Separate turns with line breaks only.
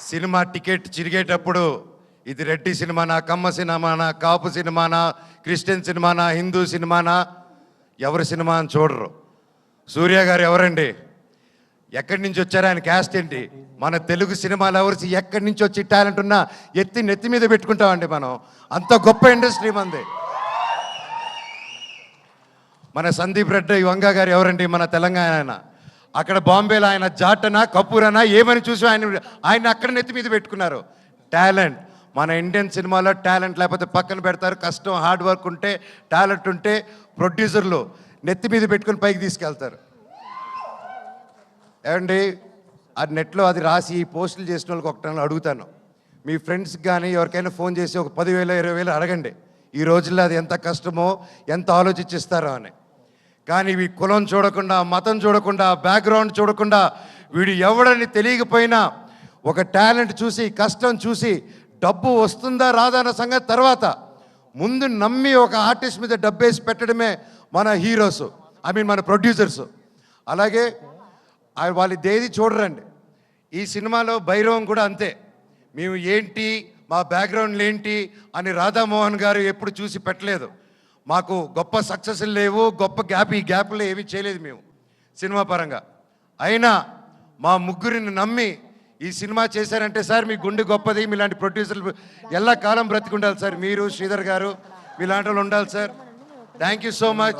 Cinema ticket చిరిగేటప్పుడు ఇది రెడ్డి సినిమానా, కమ్మ సినిమానా, కాపు సినిమానా, క్రిస్టియన్ సినిమానా, హిందూ సినిమానా, ఎవరి సినిమా అని చూడరు. సూర్య గారు ఎవరండి? ఎక్కడి నుంచి వచ్చారు? ఆయన క్యాస్ట్ ఏంటి? మన తెలుగు సినిమాలు ఎవరు ఎక్కడి నుంచి వచ్చి టాలెంట్ ఉన్నా నెత్తి మీద పెట్టుకుంటామండి మనం. అంత గొప్ప ఇండస్ట్రీ మంది. మన సందీప్ రెడ్డి వంగ గారు ఎవరండి? మన తెలంగాణ ఆయన. అక్కడ బాంబేలో ఆయన జాటనా కపూరనా ఏమని చూసి ఆయన అక్కడ నెత్తి మీద పెట్టుకున్నారు. టాలెంట్ మన ఇండియన్ సినిమాలో టాలెంట్ లేకపోతే పక్కన పెడతారు. కష్టం, హార్డ్ వర్క్ ఉంటే, టాలెంట్ ఉంటే ప్రొడ్యూసర్లు నెత్తి మీద పెట్టుకుని పైకి తీసుకెళ్తారు. ఏమండి, అది నెట్లో అది రాసి పోస్టులు చేసిన వాళ్ళకి ఒకటి అడుగుతాను, మీ ఫ్రెండ్స్కి కానీ ఎవరికైనా ఫోన్ చేసి ఒక 10,000 20,000 అడగండి. ఈ రోజుల్లో అది ఎంత కష్టమో, ఎంత ఆలోచించిస్తారో అని. కానీ ఇవి కులం చూడకుండా, మతం చూడకుండా, బ్యాక్గ్రౌండ్ చూడకుండా, వీడు ఎవడని తెలియకపోయినా ఒక టాలెంట్ చూసి, కష్టం చూసి, డబ్బు వస్తుందా రాదా అన్న సంగతి తర్వాత ముందు నమ్మి ఒక ఆర్టిస్ట్ మీద డబ్బేసి పెట్టడమే మన హీరోస్, మన ప్రొడ్యూసర్స్. అలాగే వాళ్ళు దేది చూడరండి. ఈ సినిమాలో భైరవం కూడా అంతే. మేము ఏంటి, మా బ్యాక్గ్రౌండ్లు ఏంటి అని రాధామోహన్ గారు ఎప్పుడు చూసి పెట్టలేదు. మాకు గొప్ప సక్సెస్లు లేవు, గొప్ప ఈ గ్యాప్లో ఏమీ చేయలేదు మేము సినిమా పరంగా. అయినా మా ముగ్గురిని నమ్మి ఈ సినిమా చేశారంటే, సార్ మీ గుండె గొప్పది, మీలాంటి ప్రొడ్యూసర్లు ఎల్ల కాలం బ్రతికుండాలి సార్. మీరు శ్రీధర్ గారు మీలాంటి వాళ్ళు ఉండాలి sir. Thank you so much.